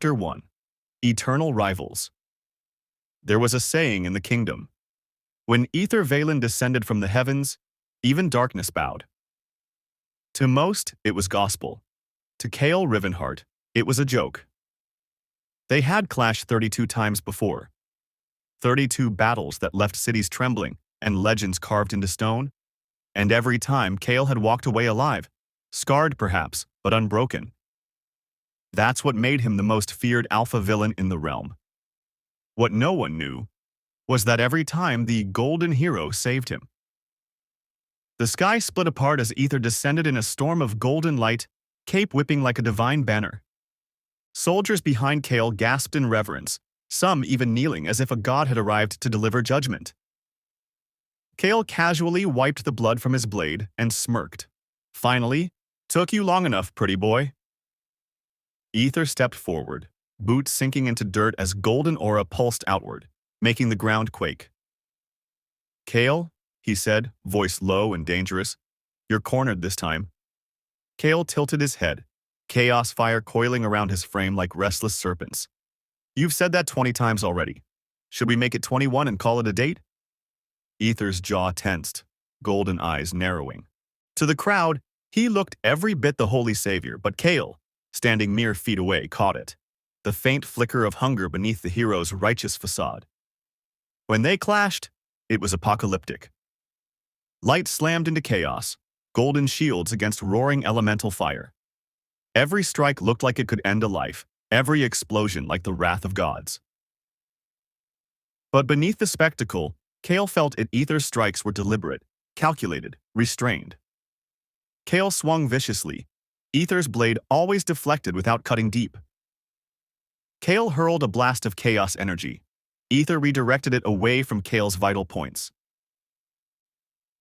Chapter 1. Eternal Rivals. There was a saying in the kingdom. When Aether Valen descended from the heavens, even darkness bowed. To most, it was gospel. To Kael Rivenhart, it was a joke. They had clashed 32 times before. 32 battles that left cities trembling and legends carved into stone. And every time Kael had walked away alive, scarred perhaps, but unbroken. That's what made him the most feared alpha villain in the realm. What no one knew was that every time the golden hero saved him. The sky split apart as Aether descended in a storm of golden light, cape whipping like a divine banner. Soldiers behind Kael gasped in reverence, some even kneeling as if a god had arrived to deliver judgment. Kael casually wiped the blood from his blade and smirked. Finally, took you long enough, pretty boy. Aether stepped forward, boots sinking into dirt as golden aura pulsed outward, making the ground quake. Kael, he said, voice low and dangerous, you're cornered this time. Kael tilted his head, chaos fire coiling around his frame like restless serpents. You've said that 20 times already. Should we make it 21 and call it a date? Aether's jaw tensed, golden eyes narrowing. To the crowd, he looked every bit the holy savior, but Kael, standing mere feet away, caught it. The faint flicker of hunger beneath the hero's righteous facade. When they clashed, it was apocalyptic. Light slammed into chaos, golden shields against roaring elemental fire. Every strike looked like it could end a life, every explosion like the wrath of gods. But beneath the spectacle, Kael felt Aether's strikes were deliberate, calculated, restrained. Kael swung viciously, Aether's blade always deflected without cutting deep. Kael hurled a blast of chaos energy. Aether redirected it away from Kael's vital points.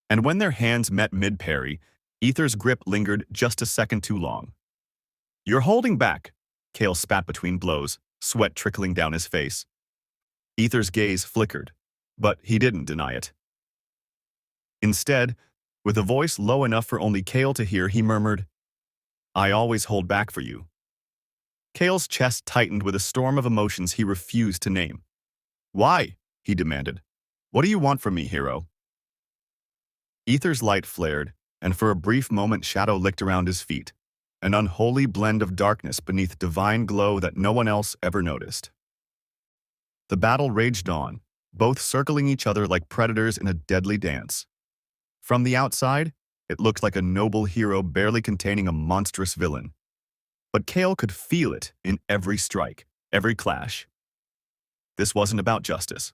And when their hands met mid-parry, Aether's grip lingered just a second too long. You're holding back, Kael spat between blows, sweat trickling down his face. Aether's gaze flickered, but he didn't deny it. Instead, with a voice low enough for only Kael to hear, he murmured, I always hold back for you. Kael's chest tightened with a storm of emotions he refused to name. Why? He demanded. What do you want from me, hero? Aether's light flared, and for a brief moment shadow licked around his feet, an unholy blend of darkness beneath divine glow that no one else ever noticed. The battle raged on, both circling each other like predators in a deadly dance. From the outside, it looked like a noble hero barely containing a monstrous villain. But Kael could feel it in every strike, every clash. This wasn't about justice.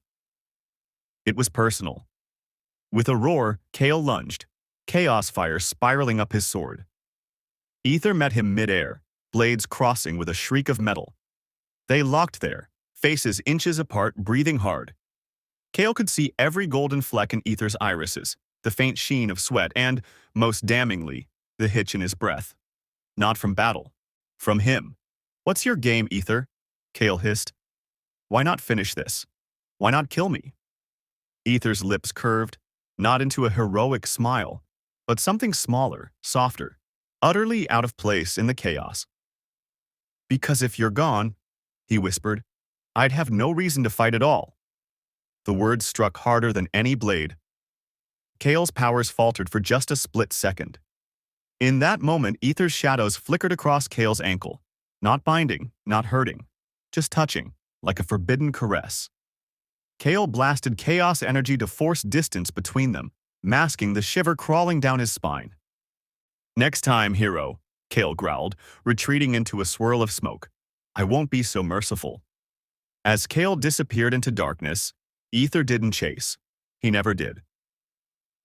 It was personal. With a roar, Kael lunged, chaos fire spiraling up his sword. Aether met him mid-air, blades crossing with a shriek of metal. They locked there, faces inches apart, breathing hard. Kael could see every golden fleck in Aether's irises, the faint sheen of sweat, and, most damningly, the hitch in his breath. Not from battle. From him. What's your game, Aether? Kael hissed. Why not finish this? Why not kill me? Aether's lips curved, not into a heroic smile, but something smaller, softer, utterly out of place in the chaos. Because if you're gone, he whispered, I'd have no reason to fight at all. The words struck harder than any blade. Kael's powers faltered for just a split second. In that moment, Aether's shadows flickered across Kael's ankle, not binding, not hurting, just touching, like a forbidden caress. Kael blasted chaos energy to force distance between them, masking the shiver crawling down his spine. Next time, hero, Kael growled, retreating into a swirl of smoke. I won't be so merciful. As Kael disappeared into darkness, Aether didn't chase. He never did.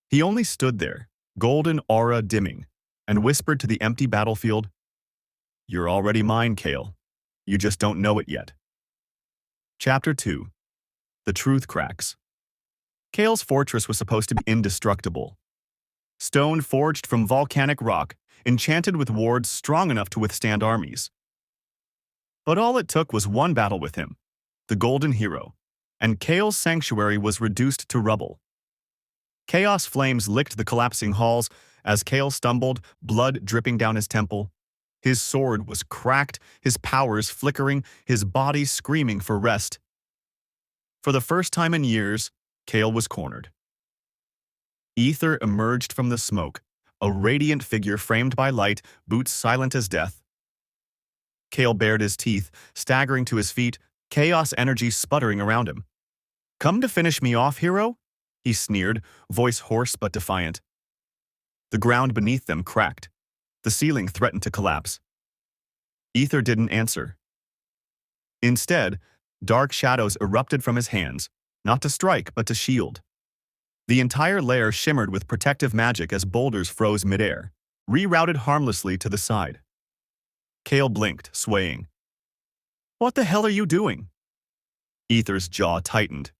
He only stood there, golden aura dimming, and whispered to the empty battlefield, You're already mine, Kael. You just don't know it yet. Chapter 2. The Truth Cracks. Kael's fortress was supposed to be indestructible. Stone forged from volcanic rock, enchanted with wards strong enough to withstand armies. But all it took was one battle with him, the Golden Hero, and Kael's sanctuary was reduced to rubble. Chaos flames licked the collapsing halls as Kael stumbled, blood dripping down his temple. His sword was cracked, his powers flickering, his body screaming for rest. For the first time in years, Kael was cornered. Aether emerged from the smoke, a radiant figure framed by light, boots silent as death. Kael bared his teeth, staggering to his feet, chaos energy sputtering around him. "Come to finish me off, hero?" he sneered, voice hoarse but defiant. The ground beneath them cracked. The ceiling threatened to collapse. Aether didn't answer. Instead, dark shadows erupted from his hands, not to strike but to shield. The entire lair shimmered with protective magic as boulders froze midair, rerouted harmlessly to the side. Kael blinked, swaying. "What the hell are you doing?" Aether's jaw tightened.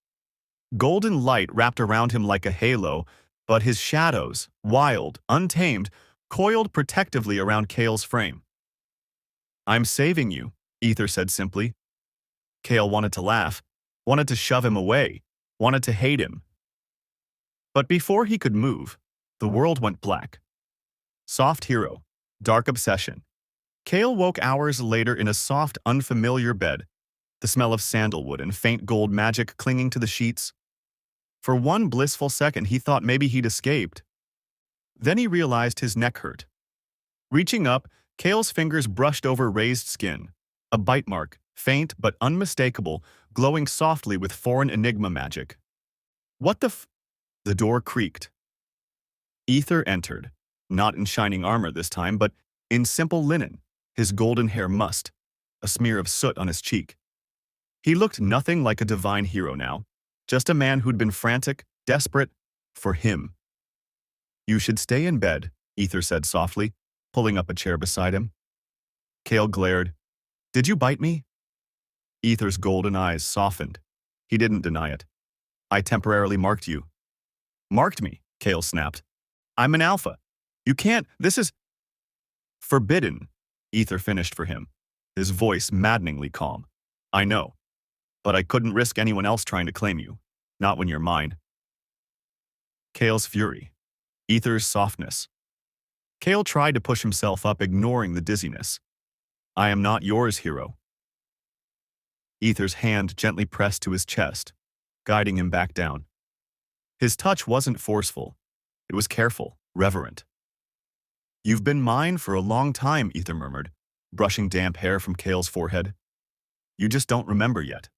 Golden light wrapped around him like a halo, but his shadows, wild, untamed, coiled protectively around Kael's frame. "I'm saving you," Aether said simply. Kael wanted to laugh, wanted to shove him away, wanted to hate him. But before he could move, the world went black. Soft hero, dark obsession. Kael woke hours later in a soft, unfamiliar bed, the smell of sandalwood and faint gold magic clinging to the sheets. For one blissful second, he thought maybe he'd escaped. Then he realized his neck hurt. Reaching up, Kael's fingers brushed over raised skin, a bite mark, faint but unmistakable, glowing softly with foreign enigma magic. "What the f—" The door creaked. Aether entered, not in shining armor this time, but in simple linen, his golden hair mussed, a smear of soot on his cheek. He looked nothing like a divine hero now, just a man who'd been frantic, desperate, for him. "You should stay in bed," Aether said softly, pulling up a chair beside him. Kael glared. "Did you bite me?" Aether's golden eyes softened. He didn't deny it. "I temporarily marked you." "Marked me," Kael snapped. "I'm an alpha. You can't, this is—" "Forbidden," Aether finished for him, his voice maddeningly calm. "I know, but I couldn't risk anyone else trying to claim you, not when you're mine." Kael's fury, Aether's softness. Kael tried to push himself up, ignoring the dizziness. "I am not yours, hero." Aether's hand gently pressed to his chest, guiding him back down. His touch wasn't forceful. It was careful, reverent. "You've been mine for a long time," Aether murmured, brushing damp hair from Kael's forehead. "You just don't remember yet."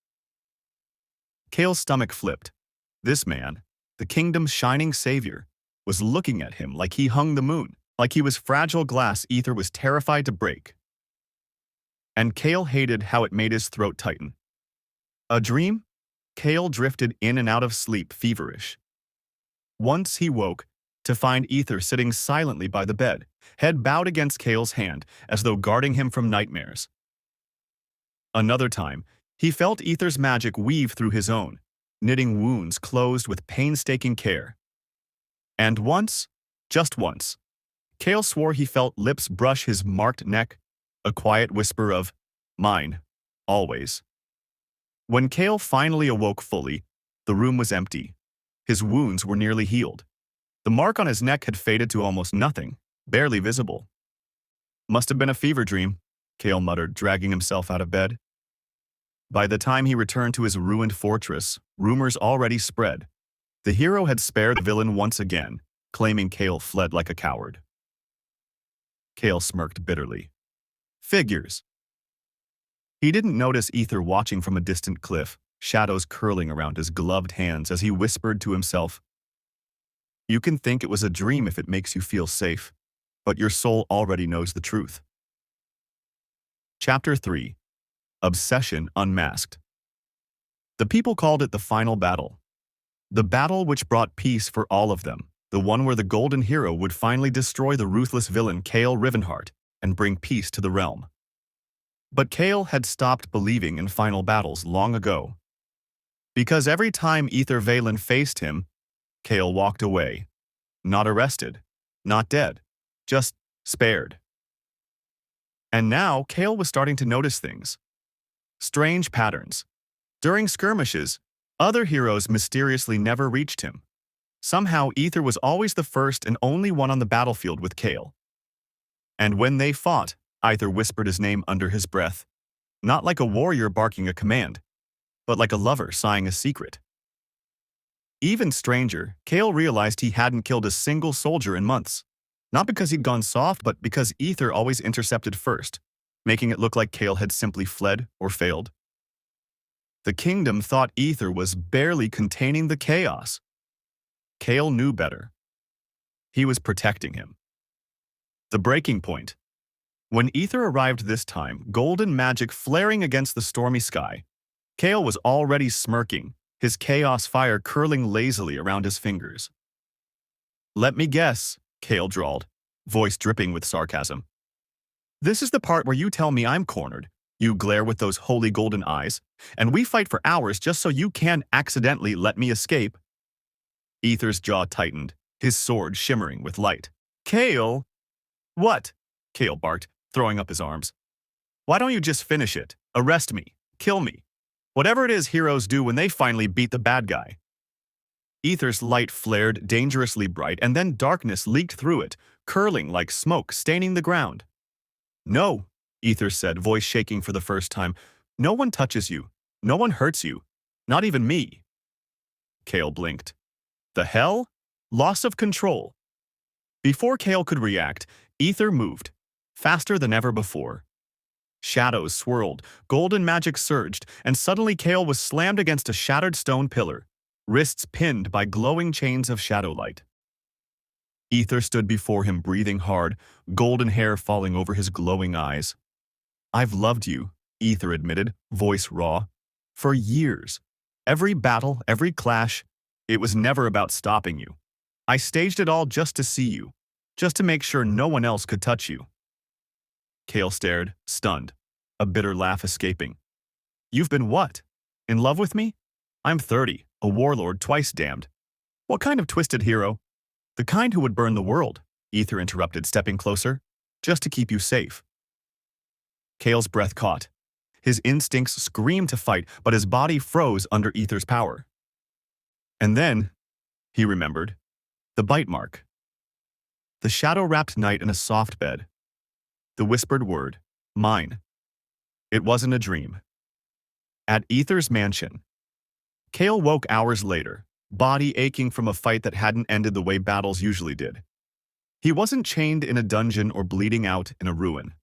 Kael's stomach flipped. This man, the kingdom's shining savior, was looking at him like he hung the moon, like he was fragile glass Aether was terrified to break. And Kael hated how it made his throat tighten. A dream? Kael drifted in and out of sleep, feverish. Once he woke, to find Aether sitting silently by the bed, head bowed against Kael's hand, as though guarding him from nightmares. Another time, he felt Aether's magic weave through his own, knitting wounds closed with painstaking care. And once, just once, Kael swore he felt lips brush his marked neck, a quiet whisper of, "Mine, always." When Kael finally awoke fully, the room was empty. His wounds were nearly healed. The mark on his neck had faded to almost nothing, barely visible. "Must have been a fever dream," Kael muttered, dragging himself out of bed. By the time he returned to his ruined fortress, rumors already spread. The hero had spared the villain once again, claiming Kael fled like a coward. Kael smirked bitterly. Figures. He didn't notice Aether watching from a distant cliff, shadows curling around his gloved hands as he whispered to himself, "You can think it was a dream if it makes you feel safe, but your soul already knows the truth." Chapter 3. Obsession Unmasked. The people called it the final battle. The battle which brought peace for all of them, the one where the golden hero would finally destroy the ruthless villain Kael Rivenhart and bring peace to the realm. But Kael had stopped believing in final battles long ago. Because every time Aether Valen faced him, Kael walked away. Not arrested, not dead, just spared. And now Kael was starting to notice things. Strange patterns. During skirmishes, other heroes mysteriously never reached him. Somehow Aether was always the first and only one on the battlefield with Kael. And when they fought, Aether whispered his name under his breath, not like a warrior barking a command, but like a lover sighing a secret. Even stranger, Kael realized he hadn't killed a single soldier in months. Not because he'd gone soft, but because Aether always intercepted first, making it look like Kael had simply fled or failed. The kingdom thought Aether was barely containing the chaos. Kael knew better. He was protecting him. The breaking point. When Aether arrived this time, golden magic flaring against the stormy sky, Kael was already smirking, his chaos fire curling lazily around his fingers. "Let me guess," Kael drawled, voice dripping with sarcasm. "This is the part where you tell me I'm cornered. You glare with those holy golden eyes, and we fight for hours just so you can accidentally let me escape." Aether's jaw tightened, his sword shimmering with light. "Kael!" "What?" Kael barked, throwing up his arms. "Why don't you just finish it? Arrest me. Kill me. Whatever it is heroes do when they finally beat the bad guy." Aether's light flared dangerously bright, and then darkness leaked through it, curling like smoke, staining the ground. "No," Aether said, voice shaking for the first time. "No one touches you. No one hurts you. Not even me." Kael blinked. The hell? Loss of control. Before Kael could react, Aether moved, faster than ever before. Shadows swirled, golden magic surged, and suddenly Kael was slammed against a shattered stone pillar, wrists pinned by glowing chains of shadow light. Aether stood before him, breathing hard, golden hair falling over his glowing eyes. "I've loved you," Aether admitted, voice raw. "For years. Every battle, every clash, it was never about stopping you. I staged it all just to see you, just to make sure no one else could touch you." Kael stared, stunned, a bitter laugh escaping. "You've been what? In love with me? I'm 30, a warlord twice damned. What kind of twisted hero?" "The kind who would burn the world," Aether interrupted, stepping closer, "just to keep you safe." Kael's breath caught. His instincts screamed to fight, but his body froze under Aether's power. And then, he remembered, the bite mark. The shadow-wrapped night in a soft bed. The whispered word, "Mine." It wasn't a dream. At Aether's mansion. Kael woke hours later, body aching from a fight that hadn't ended the way battles usually did. He wasn't chained in a dungeon or bleeding out in a ruin.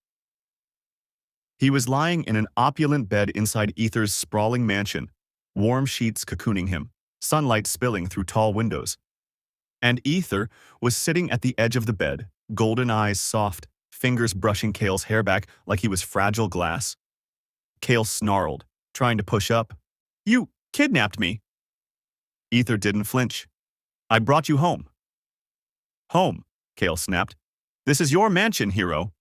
He was lying in an opulent bed inside Aether's sprawling mansion, warm sheets cocooning him, sunlight spilling through tall windows. And Aether was sitting at the edge of the bed, golden eyes soft, fingers brushing Kael's hair back like he was fragile glass. Kael snarled, trying to push up. "You kidnapped me." Aether didn't flinch. "I brought you home." "Home," Kael snapped. "This is your mansion, hero."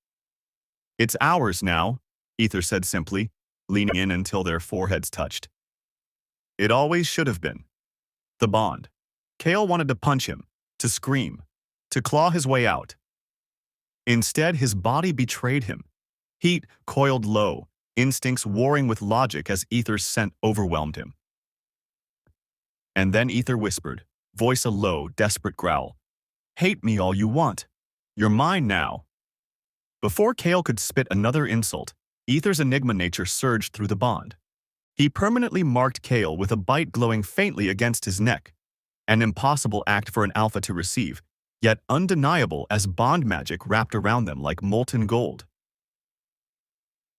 "It's ours now," Aether said simply, leaning in until their foreheads touched. It always should have been. The bond. Kael wanted to punch him, to scream, to claw his way out. Instead, his body betrayed him. Heat coiled low, instincts warring with logic as Aether's scent overwhelmed him. And then Aether whispered, voice a low, desperate growl. "Hate me all you want. You're mine now." Before Kael could spit another insult, Aether's enigma nature surged through the bond. He permanently marked Kael with a bite glowing faintly against his neck, an impossible act for an alpha to receive, yet undeniable as bond magic wrapped around them like molten gold.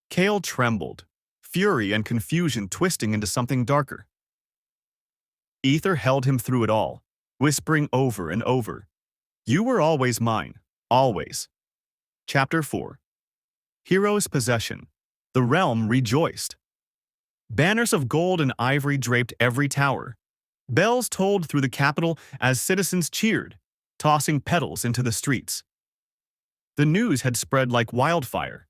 Kael trembled, fury and confusion twisting into something darker. Aether held him through it all, whispering over and over, "You were always mine, always." Chapter 4. Hero's Possession. The realm rejoiced. Banners of gold and ivory draped every tower. Bells tolled through the capital as citizens cheered, tossing petals into the streets. The news had spread like wildfire.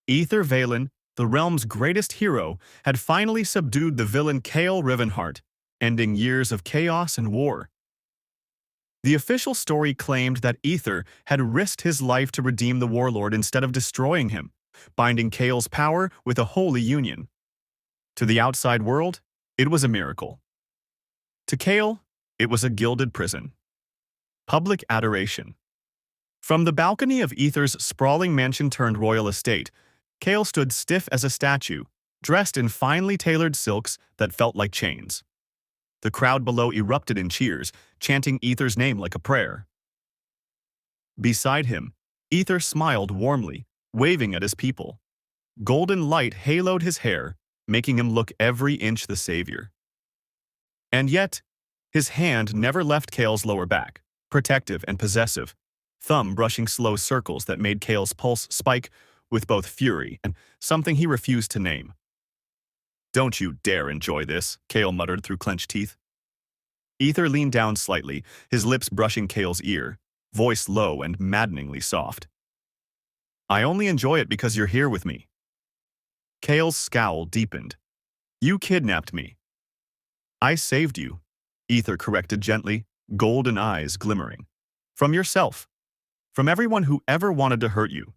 Aether Valen, the realm's greatest hero, had finally subdued the villain Kael Rivenhart, ending years of chaos and war. The official story claimed that Aether had risked his life to redeem the warlord instead of destroying him, binding Kael's power with a holy union. To the outside world, it was a miracle. To Kael, it was a gilded prison. Public adoration. From the balcony of Aether's sprawling mansion-turned-royal estate, Kael stood stiff as a statue, dressed in finely tailored silks that felt like chains. The crowd below erupted in cheers, chanting Aether's name like a prayer. Beside him, Aether smiled warmly, waving at his people. Golden light haloed his hair, making him look every inch the savior. And yet, his hand never left Kael's lower back, protective and possessive, thumb brushing slow circles that made Kael's pulse spike with both fury and something he refused to name. "Don't you dare enjoy this," Kael muttered through clenched teeth. Aether leaned down slightly, his lips brushing Kael's ear, voice low and maddeningly soft. "I only enjoy it because you're here with me." Kael's scowl deepened. "You kidnapped me." "I saved you," Aether corrected gently, golden eyes glimmering. "From yourself. From everyone who ever wanted to hurt you.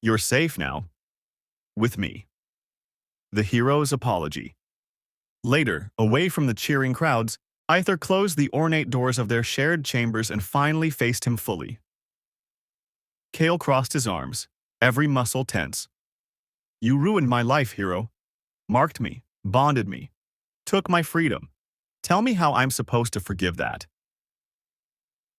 You're safe now. With me." The hero's apology. Later, away from the cheering crowds, Aether closed the ornate doors of their shared chambers and finally faced him fully. Kael crossed his arms, every muscle tense. "You ruined my life, hero. Marked me, bonded me, took my freedom. Tell me how I'm supposed to forgive that."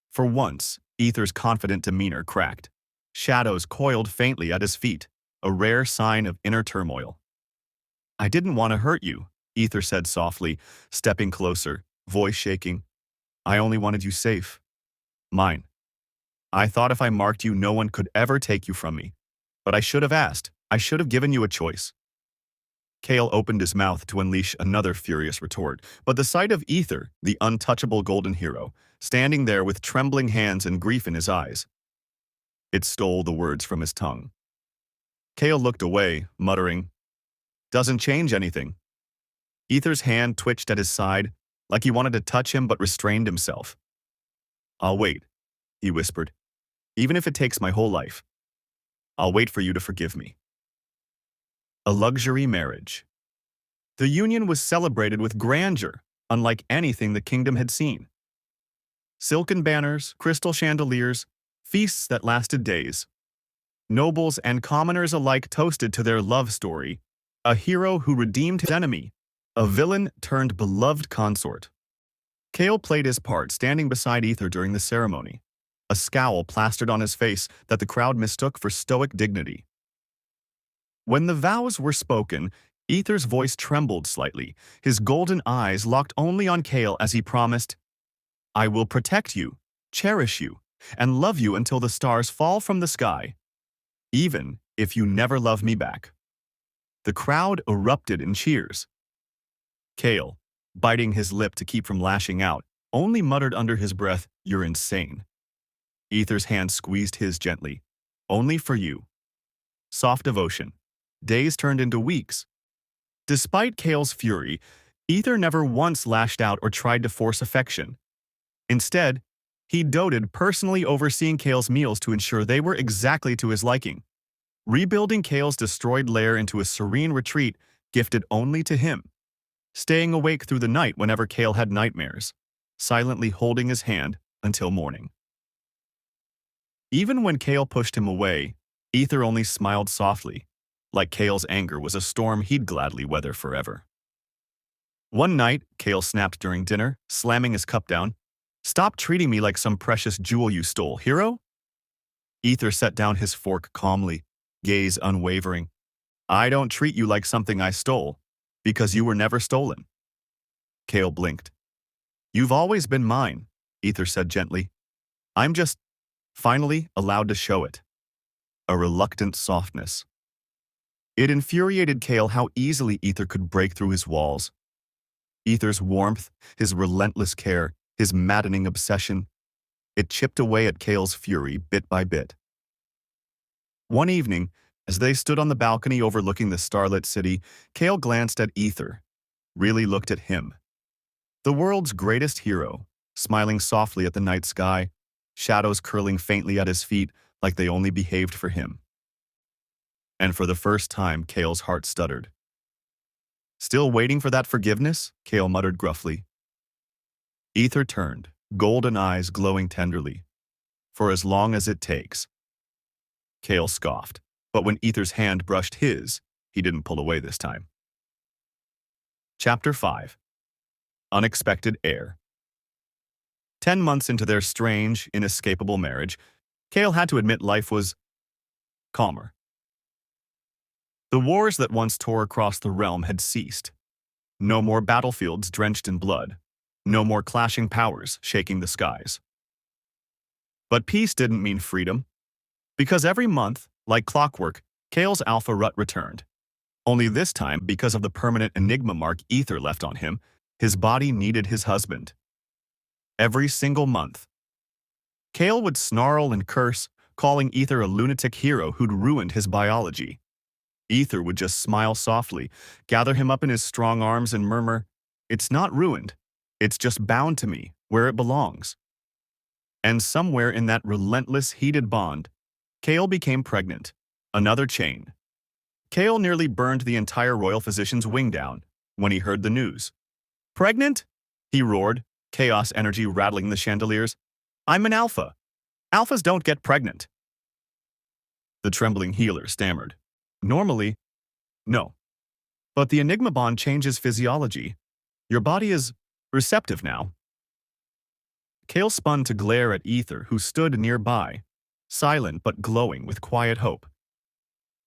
For once, Aether's confident demeanor cracked. Shadows coiled faintly at his feet, a rare sign of inner turmoil. "I didn't want to hurt you," Aether said softly, stepping closer, voice shaking. "I only wanted you safe. Mine. I thought if I marked you, no one could ever take you from me. But I should have asked. I should have given you a choice." Kael opened his mouth to unleash another furious retort, but the sight of Aether, the untouchable golden hero, standing there with trembling hands and grief in his eyes, it stole the words from his tongue. Kael looked away, muttering, "Doesn't change anything." Aether's hand twitched at his side, like he wanted to touch him but restrained himself. "I'll wait," he whispered. "Even if it takes my whole life. I'll wait for you to forgive me." A luxury marriage. The union was celebrated with grandeur, unlike anything the kingdom had seen. Silken banners, crystal chandeliers, feasts that lasted days. Nobles and commoners alike toasted to their love story, a hero who redeemed his enemy, a villain turned beloved consort. Kael played his part, standing beside Aether during the ceremony, a scowl plastered on his face that the crowd mistook for stoic dignity. When the vows were spoken, Aether's voice trembled slightly, his golden eyes locked only on Kael as he promised, "I will protect you, cherish you, and love you until the stars fall from the sky, even if you never love me back." The crowd erupted in cheers. Kael, biting his lip to keep from lashing out, only muttered under his breath, "You're insane." Aether's hand squeezed his gently. "Only for you." Soft devotion. Days turned into weeks. Despite Kael's fury, Aether never once lashed out or tried to force affection. Instead, he doted, personally overseeing Kael's meals to ensure they were exactly to his liking, rebuilding Kael's destroyed lair into a serene retreat gifted only to him, staying awake through the night whenever Kael had nightmares, silently holding his hand until morning. Even when Kael pushed him away, Aether only smiled softly, like Kael's anger was a storm he'd gladly weather forever. One night, Kael snapped during dinner, slamming his cup down. "Stop treating me like some precious jewel you stole, hero." Aether set down his fork calmly, gaze unwavering. "I don't treat you like something I stole, because you were never stolen." Kael blinked. "You've always been mine," Aether said gently. "I'm just, finally, allowed to show it." A reluctant softness. It infuriated Kael how easily Aether could break through his walls. Aether's warmth, his relentless care, his maddening obsession, it chipped away at Kael's fury bit by bit. One evening, as they stood on the balcony overlooking the starlit city, Kael glanced at Aether, really looked at him. The world's greatest hero, smiling softly at the night sky, shadows curling faintly at his feet like they only behaved for him. And for the first time, Kael's heart stuttered. "Still waiting for that forgiveness?" Kael muttered gruffly. Aether turned, golden eyes glowing tenderly. For as long as it takes. Kael scoffed, but when Aether's hand brushed his, he didn't pull away this time. Chapter 5. Unexpected Heir. 10 months into their strange, inescapable marriage, Kael had to admit life was calmer. The wars that once tore across the realm had ceased. No more battlefields drenched in blood. No more clashing powers shaking the skies. But peace didn't mean freedom. Because every month, like clockwork, Kael's alpha rut returned. Only this time, because of the permanent enigma mark Aether left on him, his body needed his husband. Every single month. Kael would snarl and curse, calling Aether a lunatic hero who'd ruined his biology. Aether would just smile softly, gather him up in his strong arms and murmur, "It's not ruined. It's just bound to me, where it belongs." And somewhere in that relentless, heated bond, Kael became pregnant. Another chain. Kael nearly burned the entire royal physician's wing down when he heard the news. "Pregnant?" he roared, chaos energy rattling the chandeliers. "I'm an alpha. Alphas don't get pregnant." The trembling healer stammered. "Normally, no. But the enigma bond changes physiology. Your body is receptive now." Kael spun to glare at Aether, who stood nearby, silent but glowing with quiet hope.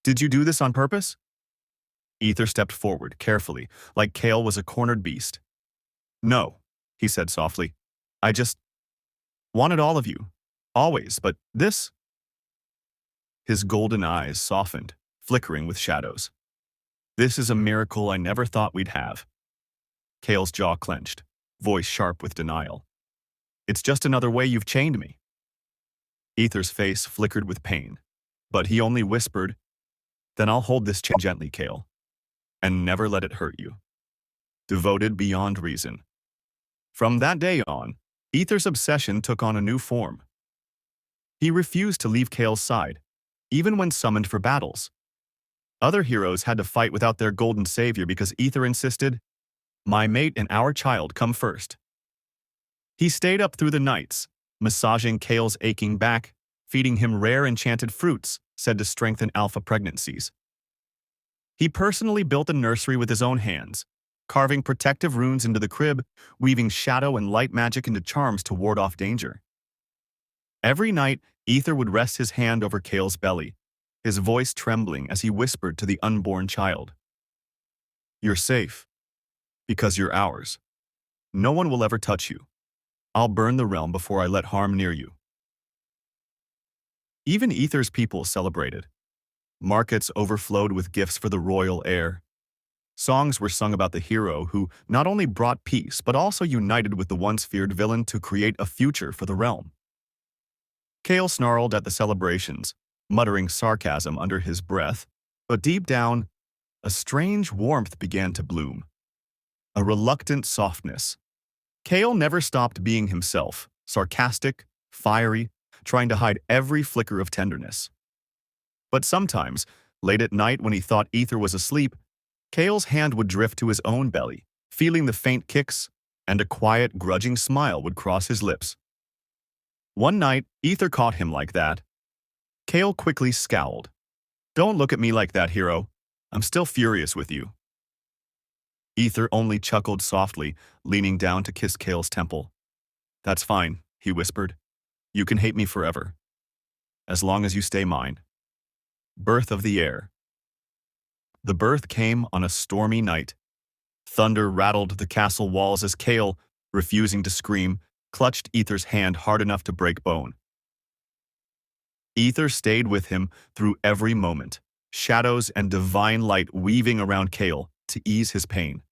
"Did you do this on purpose?" Aether stepped forward, carefully, like Kael was a cornered beast. "No," he said softly. "I just wanted all of you. Always, but this—" His golden eyes softened, flickering with shadows. "This is a miracle I never thought we'd have." Kael's jaw clenched, voice sharp with denial. "It's just another way you've chained me." Aether's face flickered with pain, but he only whispered, "Then I'll hold this chain gently, Kael, and never let it hurt you." Devoted beyond reason. From that day on, Aether's obsession took on a new form. He refused to leave Kael's side, even when summoned for battles. Other heroes had to fight without their golden savior because Aether insisted, "My mate and our child come first." He stayed up through the nights, massaging Kael's aching back, feeding him rare enchanted fruits said to strengthen alpha pregnancies. He personally built a nursery with his own hands, carving protective runes into the crib, weaving shadow and light magic into charms to ward off danger. Every night, Aether would rest his hand over Kael's belly, his voice trembling as he whispered to the unborn child, "You're safe, because you're ours. No one will ever touch you. I'll burn the realm before I let harm near you." Even Aether's people celebrated. Markets overflowed with gifts for the royal heir. Songs were sung about the hero who not only brought peace but also united with the once feared villain to create a future for the realm. Kael snarled at the celebrations, muttering sarcasm under his breath, but deep down, a strange warmth began to bloom. A reluctant softness. Kael never stopped being himself, sarcastic, fiery, trying to hide every flicker of tenderness. But sometimes, late at night when he thought Aether was asleep, Kael's hand would drift to his own belly, feeling the faint kicks, and a quiet, grudging smile would cross his lips. One night, Aether caught him like that. Kael quickly scowled. "Don't look at me like that, hero. I'm still furious with you." Aether only chuckled softly, leaning down to kiss Kael's temple. "That's fine," he whispered. "You can hate me forever. As long as you stay mine." Birth of the heir. The birth came on a stormy night. Thunder rattled the castle walls as Kael, refusing to scream, clutched Aether's hand hard enough to break bone. Aether stayed with him through every moment, shadows and divine light weaving around Kael to ease his pain.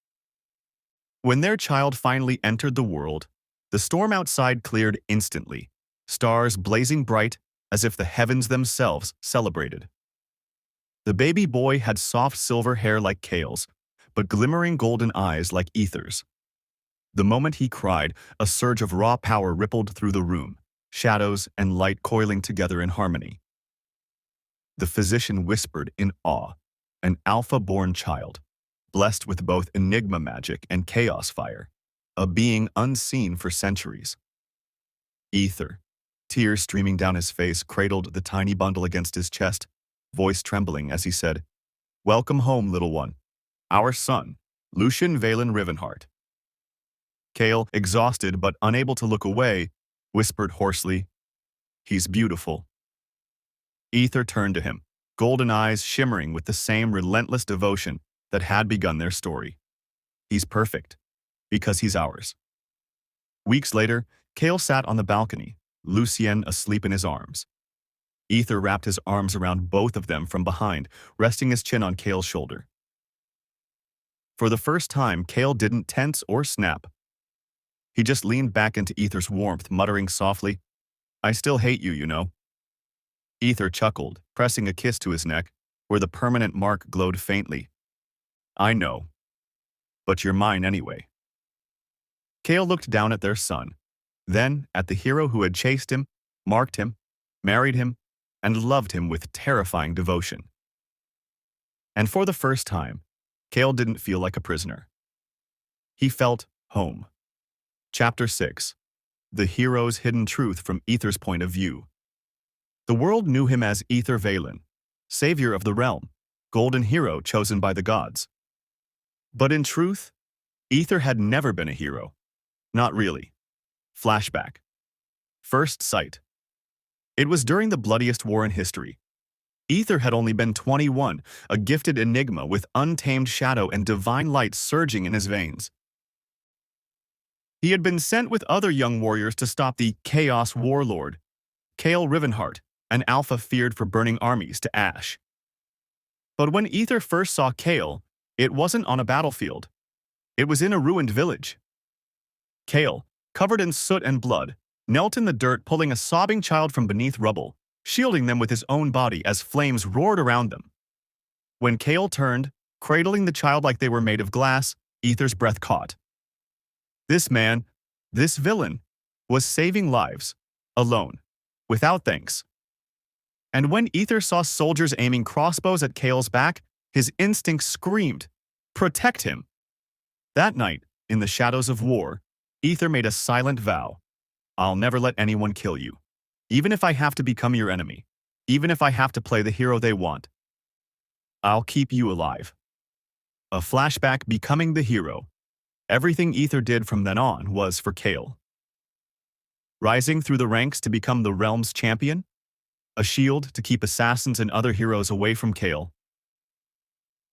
When their child finally entered the world, the storm outside cleared instantly, stars blazing bright as if the heavens themselves celebrated. The baby boy had soft silver hair like Kael's, but glimmering golden eyes like Aether's. The moment he cried, a surge of raw power rippled through the room, shadows and light coiling together in harmony. The physician whispered in awe, an alpha-born child, blessed with both enigma magic and chaos fire, a being unseen for centuries. Aether, Tears streaming down his face cradled the tiny bundle against his chest, voice trembling as he said, "Welcome home, little one. Our son, Kael Rivenhart." Kael, exhausted but unable to look away, whispered hoarsely, "He's beautiful." Aether turned to him, golden eyes shimmering with the same relentless devotion that had begun their story. "He's perfect, because he's ours." Weeks later, Kael sat on the balcony, Lucien asleep in his arms. Aether wrapped his arms around both of them from behind, resting his chin on Kael's shoulder. For the first time, Kael didn't tense or snap. He just leaned back into Aether's warmth, muttering softly, "I still hate you, you know." Aether chuckled, pressing a kiss to his neck, where the permanent mark glowed faintly. "I know. But you're mine anyway." Kael looked down at their son, then at the hero who had chased him, marked him, married him, and loved him with terrifying devotion. And for the first time, Kael didn't feel like a prisoner. He felt home. Chapter 6. The Hero's Hidden Truth from Aether's Point of View. The world knew him as Aether Valen, savior of the realm, golden hero chosen by the gods. But in truth, Aether had never been a hero. Not really. Flashback. First sight. It was during the bloodiest war in history. Aether had only been 21, a gifted enigma with untamed shadow and divine light surging in his veins. He had been sent with other young warriors to stop the Chaos Warlord, Kael Rivenhart, an alpha feared for burning armies to ash. But when Aether first saw Kael, it wasn't on a battlefield. It was in a ruined village. Kael, covered in soot and blood, knelt in the dirt pulling a sobbing child from beneath rubble, shielding them with his own body as flames roared around them. When Kael turned, cradling the child like they were made of glass, Aether's breath caught. This man, this villain, was saving lives, alone, without thanks. And when Aether saw soldiers aiming crossbows at Kael's back, his instinct screamed, "Protect him!" That night, in the shadows of war, Aether made a silent vow. "I'll never let anyone kill you. Even if I have to become your enemy. Even if I have to play the hero they want. I'll keep you alive." A flashback becoming the hero. Everything Aether did from then on was for Kael. Rising through the ranks to become the realm's champion. A shield to keep assassins and other heroes away from Kael.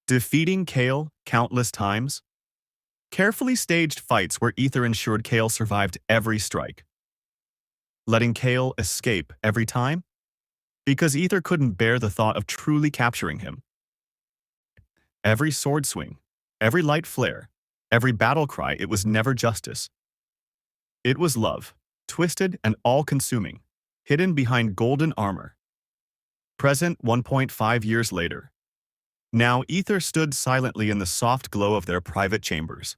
Defeating Kael countless times. Carefully staged fights where Aether ensured Kael survived every strike. Letting Kael escape every time? Because Aether couldn't bear the thought of truly capturing him. Every sword swing, every light flare, every battle cry, it was never justice. It was love, twisted and all-consuming, hidden behind golden armor. Present 1.5 years later. Now Aether stood silently in the soft glow of their private chambers.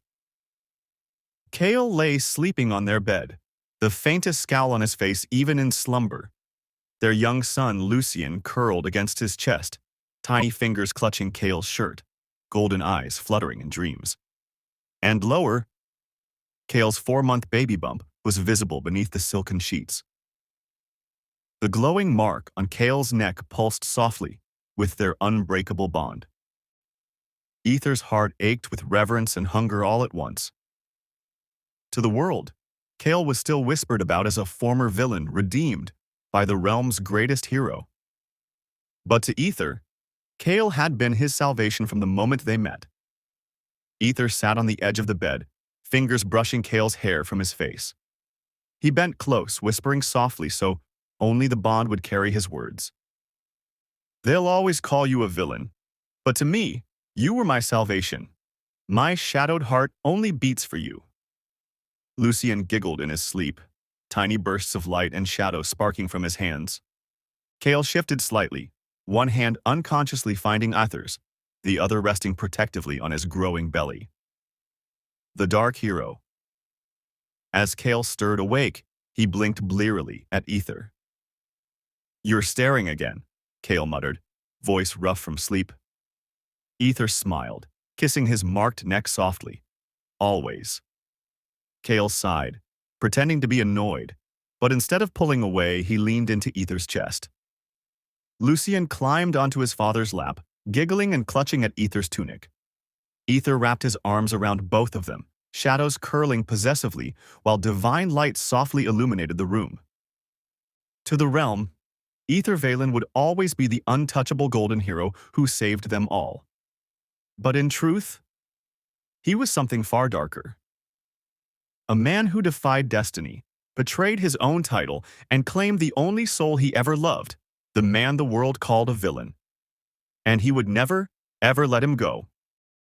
Kael lay sleeping on their bed, the faintest scowl on his face even in slumber. Their young son, Lucien, curled against his chest, tiny fingers clutching Kael's shirt, golden eyes fluttering in dreams. And lower, Kael's 4-month baby bump was visible beneath the silken sheets. The glowing mark on Kael's neck pulsed softly with their unbreakable bond. Aether's heart ached with reverence and hunger all at once. To the world, Kael was still whispered about as a former villain redeemed by the realm's greatest hero. But to Aether, Kael had been his salvation from the moment they met. Aether sat on the edge of the bed, fingers brushing Kael's hair from his face. He bent close, whispering softly so only the bond would carry his words. "They'll always call you a villain, but to me, you were my salvation. My shadowed heart only beats for you." Lucien giggled in his sleep, tiny bursts of light and shadow sparking from his hands. Kael shifted slightly, one hand unconsciously finding Aether's, the other resting protectively on his growing belly. The dark hero. As Kael stirred awake, he blinked blearily at Aether. "You're staring again," Kael muttered, voice rough from sleep. Aether smiled, kissing his marked neck softly. "Always." Kael sighed, pretending to be annoyed, But instead of pulling away, he leaned into Aether's chest. Lucien climbed onto his father's lap, giggling and clutching at Aether's tunic. Aether wrapped his arms around both of them, shadows curling possessively, while divine light softly illuminated the room. To the realm, Aether Valen would always be the untouchable golden hero who saved them all. But in truth, he was something far darker. A man who defied destiny, betrayed his own title, and claimed the only soul he ever loved, the man the world called a villain. And he would never, ever let him go.